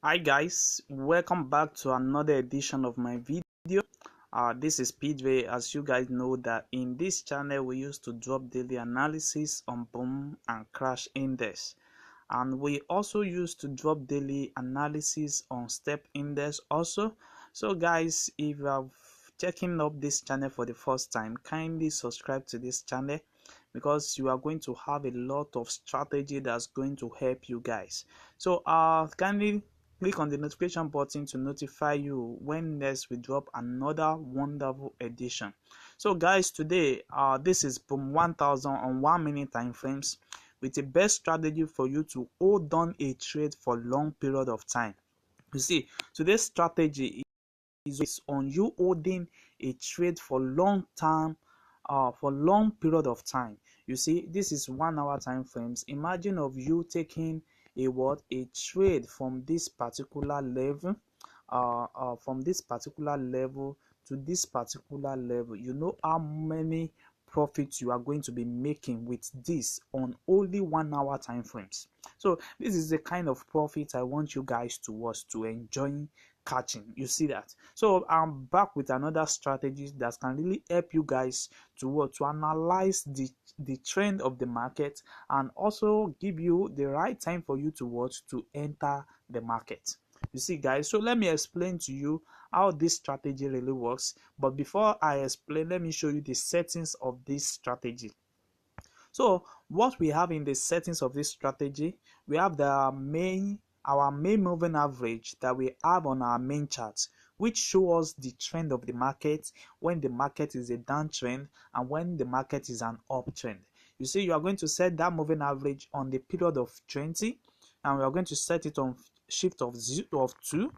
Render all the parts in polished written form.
Hi guys, welcome back to another edition of my video. This is Speedway. As you guys know that in this channel we used to drop daily analysis on boom and crash index, and we also used to drop daily analysis on step index also. So guys, if you have checking up this channel for the first time, kindly subscribe to this channel because you are going to have a lot of strategy that's going to help you guys. So kindly click on the notification button to notify you when next we drop another wonderful edition. So guys, today this is boom 1000 on 1 minute time frames with the best strategy for you to hold on a trade for long period of time. You see, today's strategy is on you holding a trade for long term, for long period of time. You see, this is 1 hour time frames. Imagine of you taking a trade from this particular level, from this particular level to this particular level. You know how many profits you are going to be making with this on only 1 hour time frames. So this is the kind of profit I want you guys to watch, to enjoy catching. You see that? So I'm back with another strategy that can really help you guys to analyze the trend of the market and also give you the right time for you to enter the market. You see guys, so let me explain to you how this strategy really works. But before I explain, let me show you the settings of this strategy. So what we have in the settings of this strategy, we have our main moving average that we have on our main chart, which shows the trend of the market when the market is a downtrend and when the market is an uptrend. You see, you are going to set that moving average on the period of 20, and we are going to set it on shift of 2.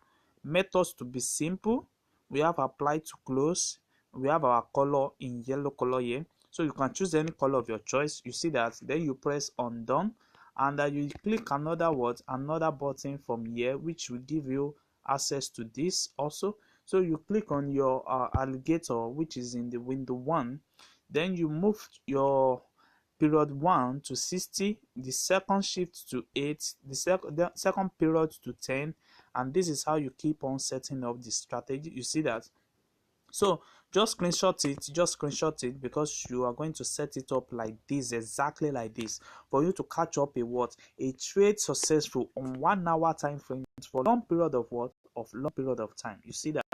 Methods to be simple. We have apply to close. We have our color in yellow color here. So you can choose any color of your choice. You see that, then you press on done, and you click another button from here, which will give you access to this also. So you click on your alligator, which is in the window 1, then you move your period 1 to 60, the second shift to 8, the second period to 10, and this is how you keep on setting up the strategy. You see that? So just screenshot it because you are going to set it up like this, exactly like this, for you to catch up a trade successful on 1 hour time frame for long period of long period of time. You see that?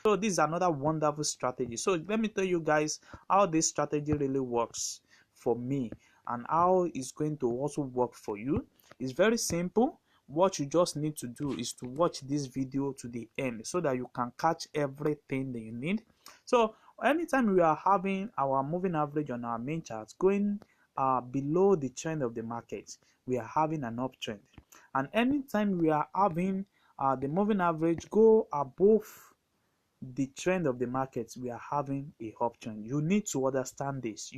So this is another wonderful strategy. So let me tell you guys how this strategy really works for me and how it's going to also work for you. It's very simple. What you just need to do is to watch this video to the end so that you can catch everything that you need. So anytime we are having our moving average on our main chart going below the trend of the market, we are having an uptrend. And anytime we are having the moving average go above the trend of the market, we are having a uptrend. You need to understand this.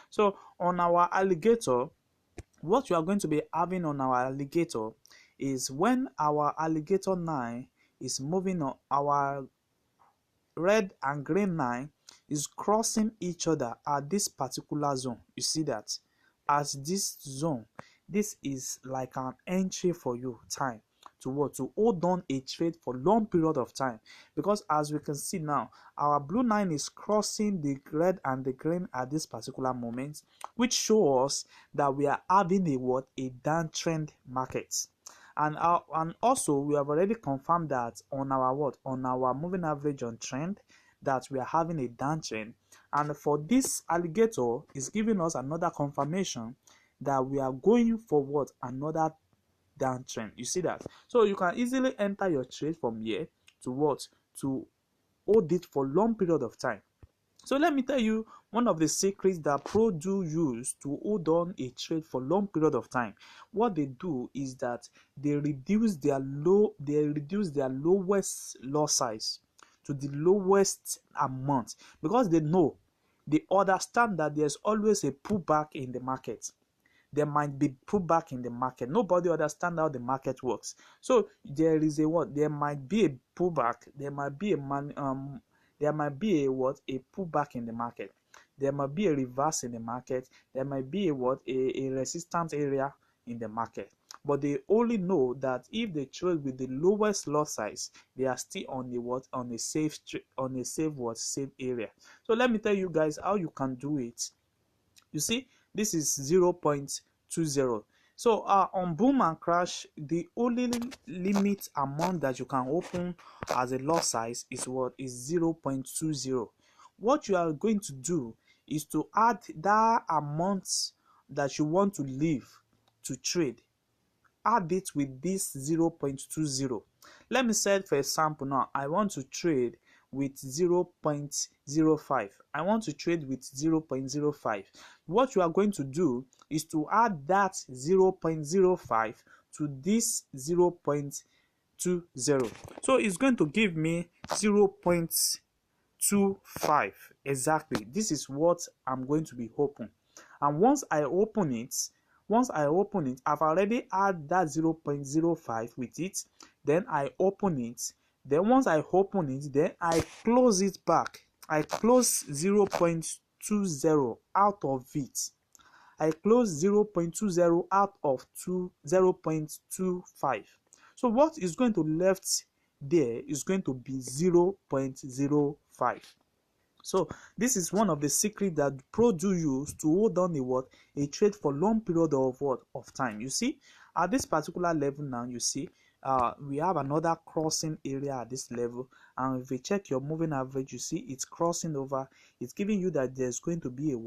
So on our alligator, what you are going to be having on our alligator is when our alligator 9 is moving on, our red and green line is crossing each other at this particular zone. You see that? As this zone, this is like an entry for you time to hold on a trade for long period of time, because as we can see now, our blue line is crossing the red and the green at this particular moment, which shows that we are having a downtrend market. And also we have already confirmed that on our moving average on trend that we are having a downtrend, and for this alligator is giving us another confirmation that we are going for another downtrend. You see that? So you can easily enter your trade from here to hold it for long period of time. So let me tell you one of the secrets that pro do use to hold on a trade for long period of time. What they do is that they reduce their lowest loss size to the lowest amount, because they understand that there's always a pullback in the market. There might be pullback in the market. Nobody understands how the market works. So there is there might be a pullback. There might be a pullback in the market. There might be a reverse in the market. There might be a resistance area in the market. but they only know that if they trade with the lowest lot size, they are still on the what, on a safe safe area. So let me tell you guys how you can do it. You see, this is 0.20. So on boom and crash, the only limit amount that you can open as a lot size is what is 0.20. What you are going to do is to add that amount that you want to leave to trade, add it with this 0.20. Let me say, for example, now I want to trade with 0.05. I want to trade with 0.05. What you are going to do is to add that 0.05 to this 0.20. So it's going to give me 0.25 exactly. This is what I'm going to be open. And once I open it, I've already add that 0.05 with it. Then I open it. Then once I open it, then I close it back. I close 0.20 out of it. I close 0.20 out of 0.25. So what is going to left there is going to be 0.05. So this is one of the secrets that pro do use to hold on a trade for long period of time. You see, at this particular level now, you see we have another crossing area at this level, and if you check your moving average, you see it's crossing over. It's giving you that there's going to be a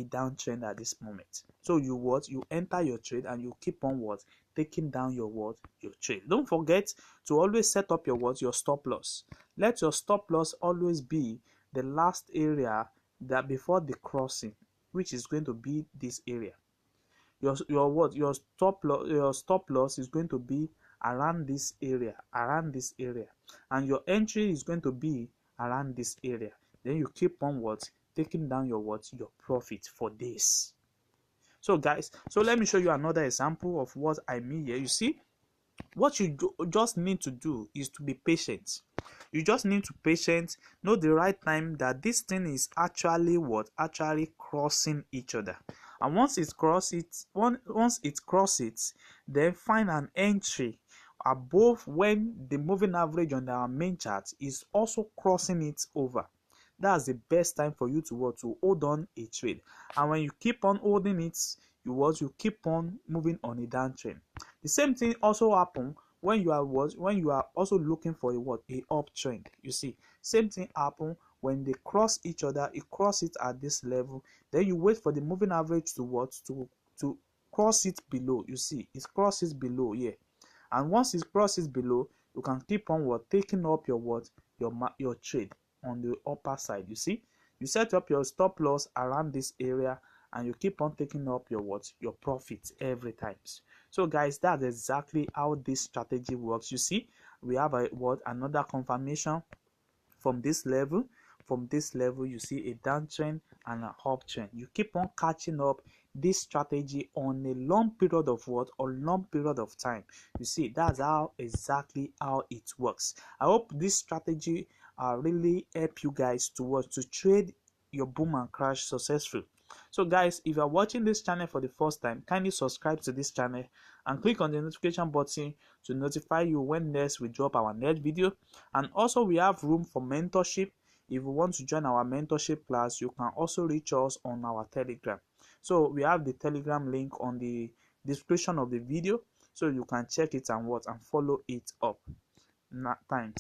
downtrend at this moment. So you enter your trade and you keep on taking down your trade. Don't forget to always set up your stop loss. Let your stop loss always be the last area that before the crossing, which is going to be this area. Your stop loss is going to be around this area, and your entry is going to be around this area. Then you keep on taking down your profit for this. So guys, so let me show you another example of what I mean here. You see, what you just need to do is to be patient. You just need to patient, know the right time that this thing is actually crossing each other. And once it crosses then find an entry above when the moving average on our main chart is also crossing it over. That's the best time for you to hold on a trade. And when you keep on holding it, you keep on moving on a downtrend. The same thing also happen when you are also looking for a uptrend. You see, same thing happen when they cross each other. You cross it at this level, then you wait for the moving average to cross it below. You see, it crosses below here, and once it crosses below, you can keep on taking up your trade on the upper side. You see, you set up your stop loss around this area and you keep on taking up your profits every time. So guys, that's exactly how this strategy works. You see, we have another confirmation from this level. From this level, you see a downtrend and an uptrend. You keep on catching up this strategy on a long period of time. You see, that's exactly how it works. I hope this strategy really help you guys to trade your boom and crash successful. So guys, if you are watching this channel for the first time, kindly subscribe to this channel and click on the notification button to notify you when next we drop our next video. And also, we have room for mentorship. If you want to join our mentorship class, you can also reach us on our Telegram. So we have the Telegram link on the description of the video, so you can check it and follow it up. Thanks.